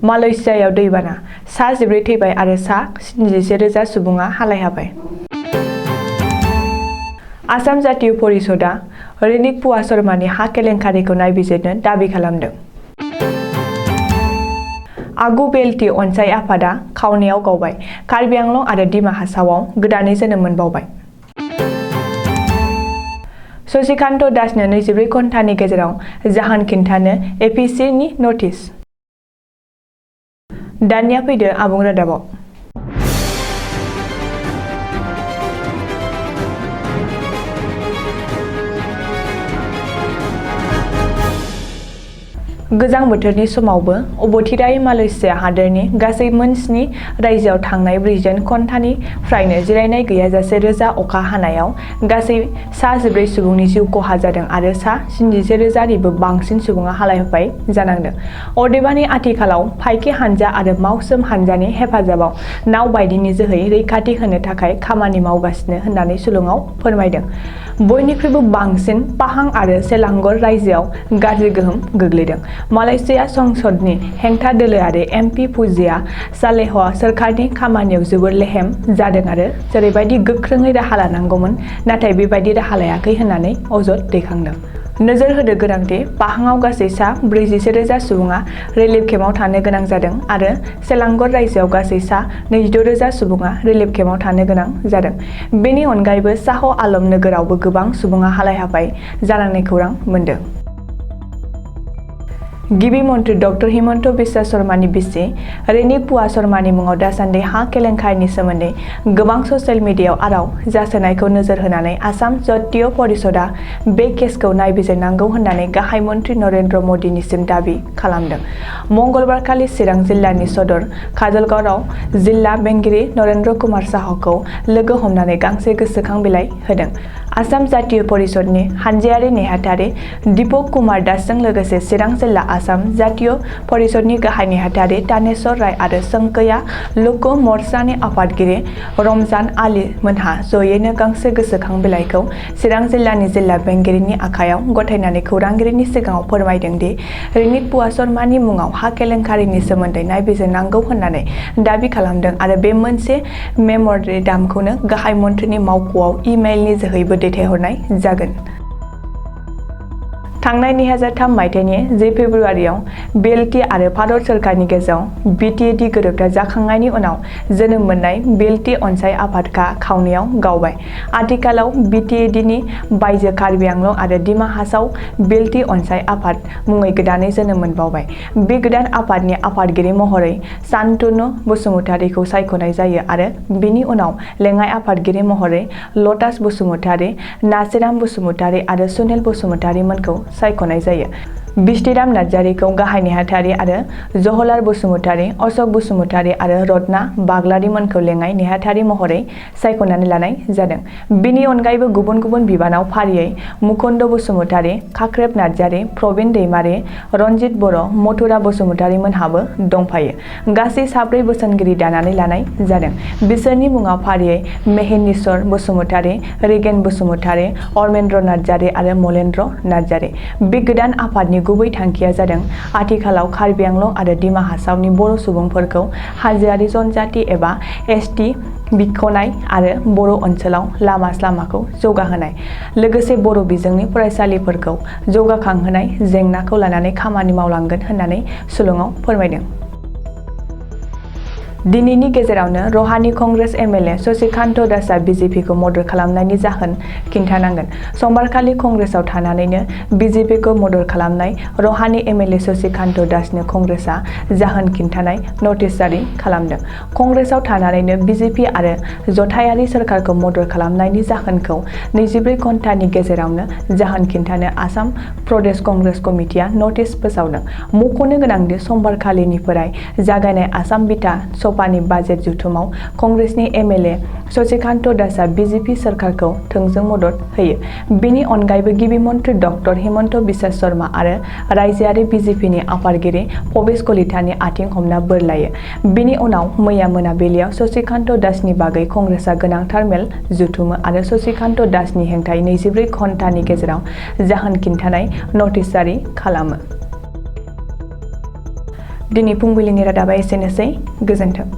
मालयसियायाव दैबाना सा 14 थैबाय आरो सा 71,000 सुबुङा हालाय-हाबाय। आसाम जातीय परिषदआ रिनिक पुवा शर्मानि हा केलेंकारिखौ नायबिजिरनो दाबि खालामदों। आगु बेलटि अनसाय आफादा खावनायाव गावबाय कार्बि आंलं आरो डिमा हासावआव गोदानै जोनोम मोनबावबाय। शशिकान्त दासनो 24 घन्टानि गेजेराव जाहोन खिन्थानो एपिसिनि नटिस। दानिया फैदो आबुं रादाबाव। गोजां बोथोरनि समावबो अबथिरायै मालयसिया हादोरनि गासै मोन 7 रायजोआव थांनाय 40 घन्टानिफ्रायनो जिरायनाय गैयाजासे रोजा अखा हानायाव गासै सा 14 सुबुंनि जिउ खहा जादों आरो सा 71,000 निबो बांसिन सुबुङा हालाय-हाफाय जानांदों। अदेबानि आथिखालाव फाइकि हानजा आरो मावसोम हानजानि हेफाजाबाव नाव बायदिनि जोहै रैखाथि होनो थाखाय खामानि मावगासिनो होननानै सुलुङाव फोरमायदों। बयनिख्रुइबो बांसिन पाहां आरो सेलांगर रायजोआव गाज्रि गोहोम गोग्लैदों। मालयसिया संसदनि हेंथा दोलोआरि एमपि फुजिया सालेहआ सोरखारनि खामानियाव जोबोर लेहेम जादों आरो जेरैबायदि गोख्रोङै राहा लानांगौमोन नाथाय बेबायदि राहा लायाखै होननानै अजद दैखांदों। नोजोर होनो गोनांदि पाहांआव गासै सा 41,000 सुबुङा रिलिफ केम्पआव थानो गोनां जादों आरो सेलांगर रायजोआव गासै सा 26,000 सुबुङा रिलिफ केम्पआव थानो गोनां जादों। बेनि अनगायैबो शाह आलम नोगोरावबो गोबां सुबुङा हालाय-हाफाय जानांनाय खौरां मोन्दों। गिबि मन्त्रि डक्टर हिमन्त बिश्व शर्मानि बिसि रिनिक पुवा शर्मानि मुङाव दासान्दि हा केलेंकारिनि सोमोन्दै गोबां ससियेल मिडियायाव आराव जासोनायखौ नोजोर होनानै आसाम जातीय परिषदआ बे केसखौ नायबिजिरनांगौ होननानै गाहाय मन्त्रि नरेन्द्र मदिनिसिम दाबि खालामदों। मंगलबारखालि चिरां जिल्लानि सदर काजलगावआव जिल्ला बेंगिरि नरेन्द्र कुमार साहखौ लोगो हमनानै गांसे गोसोखां बिलाइ होदों। आसाम जातीय परिषदनि हानजायारि नेहाथारि दीपक कुमार दासजों लोगोसे चिरां जिल्ला आसाम जातीय परिषदनि गाहाय नेहाथारि तानेश्वर राय आरो संकैया लोक मर्चानि आफादगिरि रमजान आली मोनहा जयैनो गांसे गोसोखां बिलाइखौ चिरां जिल्लानि जिल्ला बेंगिरिनि आखायाव गथायनानै खौरांगिरिनि सिगाङाव फोरमायदों दि रिनिक पुवा शर्मानि मुङाव हा केलेंकारिनि सोमोन्दै नायबिजिरनांगौ होननानै दाबि खालामदों आरो बे मोनसे मेम'रेन्डामखौनो गाहाय मन्थ्रिनि मावख'आव इमेइलनि जोहैबो दैथायहरनाय जागोन। थांनाय 2003 मायथाइनि 10 फेब्रुआरियाव बिएलटि आरो भारत सोरखारनि गेजेराव बिटिएडि गोरोबथा जाखांनायनि उनाव जोनोम मोननाय बिएलटि अनसाय आफादआ खावनायाव गावबाय। आथिखालाव बिटिएडिनि बायजो कार्बि आंलं आरो डिमा हासाव बिएलटि अनसाय आफाद मुङै गोदानै जोनोम मोनबावबाय। बे गोदान आफादनि आफादगिरि महरै शान्तनु बसुमतारीखौ सायख'नाय जायो आरो बिनि उनाव लेङाइ आफादगिरि महरै लटास बसुमतारी, नासिराम बसुमतारी आरो सुनिल बसुमतारीमोनखौ सायख'नाय जायो। बिस्थिराम नार्जारीखौ गाहाय नेहाथारि आरो जवाहरलाल बसुमतारी, अशोक बसुमतारी आरो रत्ना बाग्लारिमोनखौ लेङाइ नेहाथारि महरै सायख'नानै लानाय जादों। बेनि अनगायैबो गुबुन गुबुन बिबानाव फारियै मुकुन्द बसुमतारी, खाख्रेब नार्जारी, प्रबिन दैमारी, रनजित बर', मथुरा बसुमतारीमोनहाबो दंफायो। गासै 4 बोसोनगिरि दानानै लानाय जादों। बिसोरनि मुङाव फारियै मेहेनीश्वर बसुमतारी, रिगेन बसुमतारी, अरमेन्द्र नार्जारी आरो मलेन्द्र नार्जारी। बे गोदान आफादनि गुबै थांखिया जादों आथिखालाव कार्बि आंलं आरो डिमा हासावनि बर' सुबुंफोरखौ हाजोआरि जनजाति एबा एसटि बिख'नाय आरो बर' ओनसोलाव लामा-सामाखौ जौगाहोनाय, लोगोसे बर' बिजोंनि फरायसालिफोरखौ जौगाखांहोनाय जेंनाखौ लानानै खामानि मावलांगोन होननानै सुलुङाव फोरमायदों। दिनैनि गेजेरावनो रहानि कंग्रेस एमएलए शशिकान्त दासआ बिजेपिखौ मदद खालामनायनि जाहोन खिन्थानांगोन। समबारखालि कंग्रेसआव थानानैनो बिजेपिखौ मदद खालामनाय रहानि एमएलए शशिकान्त दासनो कंग्रेसआ जाहोन खिन्थानाय नटिस जारि खालामदों। कंग्रेसआव थानानैनो बिजेपि आरो जथायारि सोरखारखौ मदद खालामनायनि जाहोनखौ 24 घन्टानि गेजेरावनो जाहोन खिन्थानो आसाम प्रदेश कंग्रेस कमिटिआ नटिस फोसावदों। मख'नो गोनांदि समबारखालिनिफ्राय जागायनाय आसाम बिथा सभानि बाजेट जथुमाव कंग्रेसनि एमएलए शशिकान्त दासआ बिजेपि सोरखारखौ थोंजों मदद होयो। बेनि अनगायैबो गिबि मन्त्रि डक्टर हिमन्त बिश्व शर्मा आरो रायजोआरि बिजेपिनि आफादगिरि भबेश कलितानि आथिं हमना बोर लायो। बेनि उनाव मैया मोनाबिलियाव शशिकान्त दासनि बागै कंग्रेसआ गोनांथार मेल जथुमो आरो शशिकान्त दासनि हेंथायै 24 घन्टानि गेजेराव जाहोन खिन्थानाय नटिस जारि खालामो। दिनै फुंबिलिनि रादाबा एसेनोसै। गोजोन्थों।